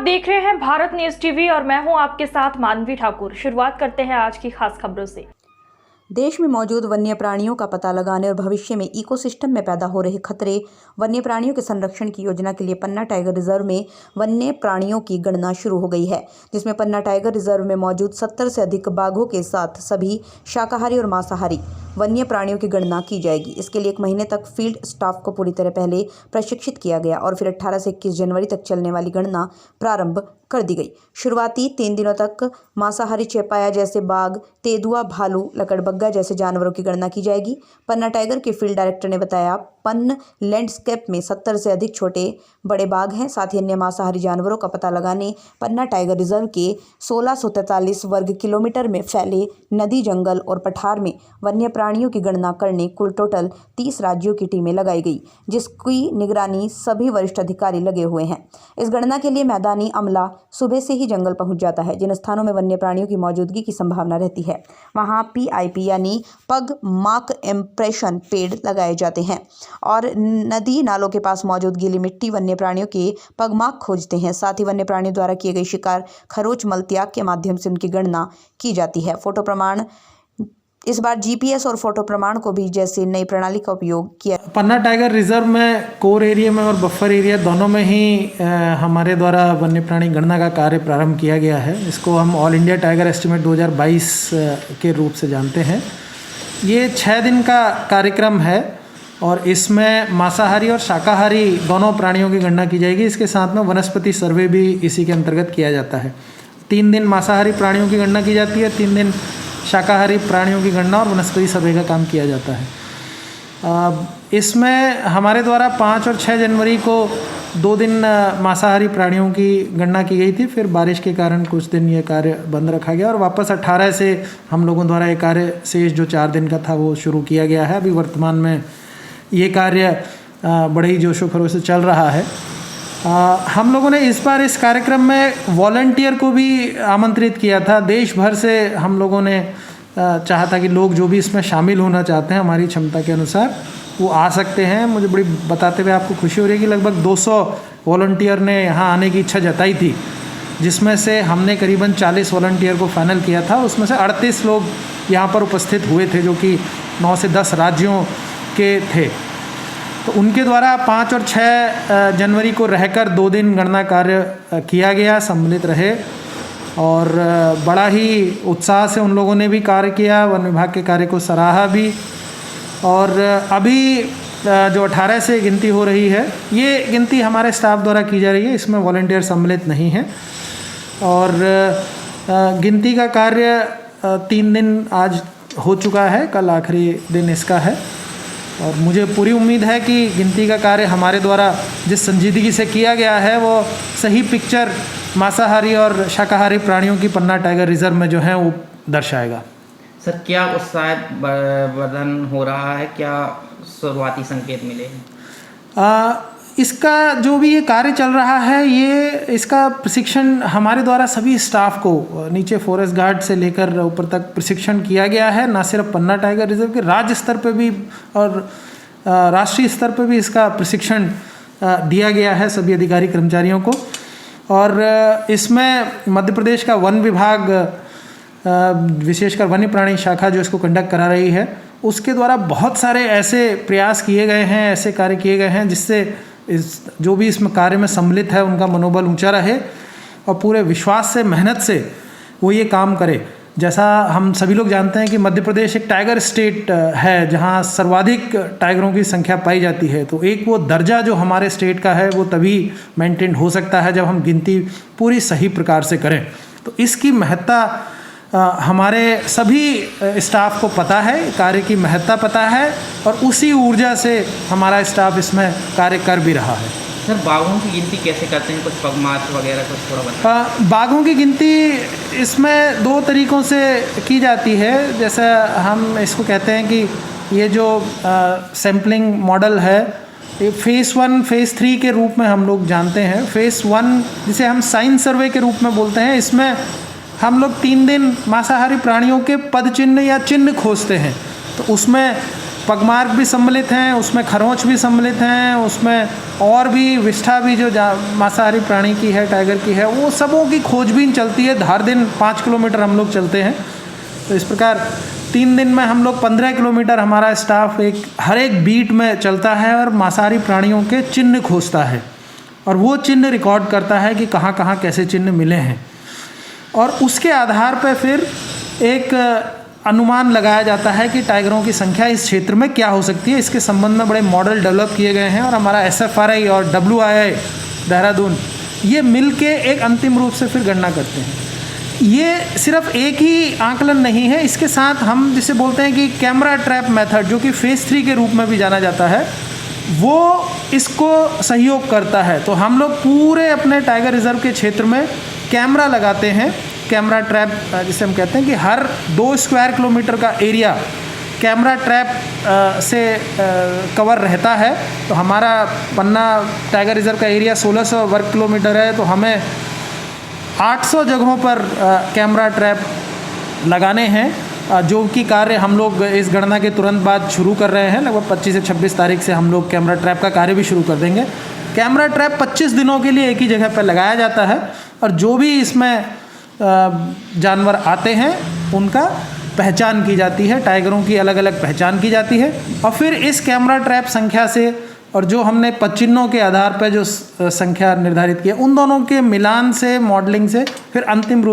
देख रहे हैं भारत न्यूज टीवी और मैं हूं आपके साथ मानवी ठाकुर। शुरुआत करते हैं आज की खास खबरों से। देश में मौजूद वन्य प्राणियों का पता लगाने और भविष्य में इकोसिस्टम में पैदा हो रहे खतरे, वन्य प्राणियों के संरक्षण की योजना के लिए पन्ना टाइगर रिजर्व में वन्य प्राणियों की गणना शुरू हो गई है, जिसमें पन्ना टाइगर रिजर्व में मौजूद 70 से अधिक बाघों के साथ सभी शाकाहारी और मांसाहारी वन्य प्राणियों की गणना की जाएगी। इसके लिए 1 महीने तक फील्ड स्टाफ को पूरी तरह पहले प्रशिक्षित किया गया और फिर 18 से 21 जनवरी तक चलने वाली गणना प्रारंभ कर दी गई। शुरुआती 3 दिनों तक मांसाहारी चौपाया जैसे बाघ, तेंदुआ, भालू, लकड़बग्गा जैसे जानवरों की गणना की जाएगी। पन्ना टाइगर के फील्ड डायरेक्टर ने बताया, पन्न लैंडस्केप में 70 से अधिक छोटे बड़े बाघ हैं। साथ ही अन्य मांसाहारी जानवरों का पता लगाने पन्ना टाइगर रिजर्व के 1643 वर्ग किलोमीटर में फैले नदी, जंगल और पठार में वन्य प्राणियों की गणना करने कुल टोटल 30 राज्यों की टीमें लगाई गई, जिसकी निगरानी सभी वरिष्ठ अधिकारी लगे हुए हैं। इस गणना के लिए मैदानी अमला सुबह से ही जंगल पहुंच जाता है। जिन स्थानों में वन्य प्राणियों की मौजूदगी की संभावना रहती है, वहां PIP यानी पग मार्क इम्प्रेशन पेड़ लगाए जाते हैं और नदी नालों के पास मौजूद गीली मिट्टी वन्य प्राणियों के पगमार्क खोजते हैं। साथ ही वन्य प्राणियों द्वारा किए गए शिकार, खरोच, मल त्याग के माध्यम से उनकी गणना की जाती है। फोटो प्रमाण इस बार GPS और फोटो प्रमाण को भी जैसे नई प्रणाली का उपयोग किया। पन्ना टाइगर रिजर्व में कोर एरिया में और बफर एरिया दोनों में ही हमारे द्वारा वन्य प्राणी गणना का कार्य प्रारंभ किया गया है। इसको हम ऑल इंडिया टाइगर एस्टीमेट 2022 के रूप से जानते हैं। ये 6 दिन का कार्यक्रम है और इसमें मांसाहारी और शाकाहारी दोनों प्राणियों की गणना की जाएगी। इसके साथ में वनस्पति सर्वे भी इसी के अंतर्गत किया जाता है। 3 दिन मांसाहारी प्राणियों की गणना की जाती है, 3 दिन शाकाहारी प्राणियों की गणना और वनस्पति सर्वे का काम किया जाता है। इसमें हमारे द्वारा 5 और 6 जनवरी को 2 दिन मांसाहारी प्राणियों की गणना की गई थी। फिर बारिश के कारण कुछ दिन ये कार्य बंद रखा गया और वापस 18 से हम लोगों द्वारा ये कार्य शेष जो 4 दिन का था वो शुरू किया गया है। अभी वर्तमान में ये कार्य बड़े ही जोशो खरोश से चल रहा है। हम लोगों ने इस बार इस कार्यक्रम में वॉलंटियर को भी आमंत्रित किया था। देश भर से हम लोगों ने चाहा था कि लोग जो भी इसमें शामिल होना चाहते हैं हमारी क्षमता के अनुसार वो आ सकते हैं। मुझे बड़ी बताते हुए आपको खुशी हो रही है कि लगभग 200 वॉलंटियर ने यहाँ आने की इच्छा जताई थी, जिसमें से हमने करीबन 40 वॉलंटियर को फाइनल किया था। उसमें से 38 लोग यहाँ पर उपस्थित हुए थे, जो कि 9 से 10 राज्यों के थे। तो उनके द्वारा 5 और 6 जनवरी को रहकर 2 दिन गणना कार्य किया गया, सम्मिलित रहे और बड़ा ही उत्साह से उन लोगों ने भी कार्य किया, वन विभाग के कार्य को सराहा भी। और अभी जो 18 से गिनती हो रही है, ये गिनती हमारे स्टाफ द्वारा की जा रही है, इसमें वॉलंटियर सम्मिलित नहीं हैं। और गिनती का कार्य 3 दिन आज हो चुका है, कल आखिरी दिन इसका है और मुझे पूरी उम्मीद है कि गिनती का कार्य हमारे द्वारा जिस संजीदगी से किया गया है वो सही पिक्चर मांसाहारी और शाकाहारी प्राणियों की पन्ना टाइगर रिजर्व में जो है वो दर्शाएगा। सर, क्या उत्साह वर्धन हो रहा है, क्या शुरुआती संकेत मिले हैं? इसका जो भी ये कार्य चल रहा है, ये इसका प्रशिक्षण हमारे द्वारा सभी स्टाफ को नीचे फॉरेस्ट गार्ड से लेकर ऊपर तक प्रशिक्षण किया गया है। ना सिर्फ पन्ना टाइगर रिजर्व के राज्य स्तर पे भी और राष्ट्रीय स्तर पे भी इसका प्रशिक्षण दिया गया है सभी अधिकारी कर्मचारियों को। और इसमें मध्य प्रदेश का वन विभाग, विशेषकर वन्य प्राणी शाखा जो इसको कंडक्ट करा रही है, उसके द्वारा बहुत सारे ऐसे प्रयास किए गए हैं, ऐसे कार्य किए गए हैं जिससे जो भी इसमें कार्य में सम्मिलित है उनका मनोबल ऊंचा रहे और पूरे विश्वास से, मेहनत से वो ये काम करे। जैसा हम सभी लोग जानते हैं कि मध्य प्रदेश एक टाइगर स्टेट है जहां सर्वाधिक टाइगरों की संख्या पाई जाती है। तो एक वो दर्जा जो हमारे स्टेट का है वो तभी मेंटेन हो सकता है जब हम गिनती पूरी सही प्रकार से करें। तो इसकी महत्ता हमारे सभी स्टाफ को पता है, कार्य की महत्ता पता है और उसी ऊर्जा से हमारा स्टाफ इसमें कार्य कर भी रहा है। सर, बाघों की गिनती कैसे करते हैं? कुछ पगमार्क वगैरह कुछ थोड़ा बताएं। बाघों की गिनती इसमें 2 तरीक़ों से की जाती है। जैसे हम इसको कहते हैं कि ये जो सैम्पलिंग मॉडल है, ये फेज़ 1, फेज़ 3 के रूप में हम लोग जानते हैं। फेज़ 1 जिसे हम साइन सर्वे के रूप में बोलते हैं, इसमें हम लोग 3 दिन मांसाहारी प्राणियों के पद चिन्ह या चिन्ह खोजते हैं। तो उसमें पगमार्क भी सम्मिलित हैं, उसमें खरोंच भी सम्मिलित हैं, उसमें और भी विष्ठा भी जो मांसाहारी प्राणी की है, टाइगर की है, वो सबों की खोजबीन चलती है। हर दिन 5 किलोमीटर हम लोग चलते हैं। तो इस प्रकार 3 दिन में हम लोग 15 किलोमीटर हमारा स्टाफ हर एक बीट में चलता है और मांसाहारी प्राणियों के चिन्ह खोजता है और वो चिन्ह रिकॉर्ड करता है कि कहाँ कहाँ कैसे चिन्ह मिले हैं, और उसके आधार पर फिर एक अनुमान लगाया जाता है कि टाइगरों की संख्या इस क्षेत्र में क्या हो सकती है। इसके संबंध में बड़े मॉडल डेवलप किए गए हैं और हमारा SFRI और WII देहरादून ये मिल के एक अंतिम रूप से फिर गणना करते हैं। ये सिर्फ एक ही आंकलन नहीं है, इसके साथ हम जिसे बोलते हैं कि कैमरा ट्रैप मेथड, जो कि फेज़ 3 के रूप में भी जाना जाता है, वो इसको सहयोग करता है। तो हम लोग पूरे अपने टाइगर रिजर्व के क्षेत्र में कैमरा लगाते हैं, कैमरा ट्रैप जिसे हम कहते हैं कि हर 2 स्क्वायर किलोमीटर का एरिया कैमरा ट्रैप से कवर रहता है। तो हमारा पन्ना टाइगर रिजर्व का एरिया 1600 वर्ग किलोमीटर है, तो हमें 800 जगहों पर कैमरा ट्रैप लगाने हैं, जो कि कार्य हम लोग इस गणना के तुरंत बाद शुरू कर रहे हैं। लगभग 25 से 26 तारीख से हम लोग कैमरा ट्रैप का कार्य भी शुरू कर देंगे। कैमरा ट्रैप 25 दिनों के लिए एक ही जगह पर लगाया जाता है और जो भी इसमें जानवर आते हैं उनका पहचान की जाती है, टाइगरों की अलग अलग पहचान की जाती है, और फिर इस कैमरा ट्रैप संख्या से और जो हमने पदचिह्नों के आधार पर जो संख्या निर्धारित की है, उन दोनों के मिलान से, मॉडलिंग से फिर अंतिम रूप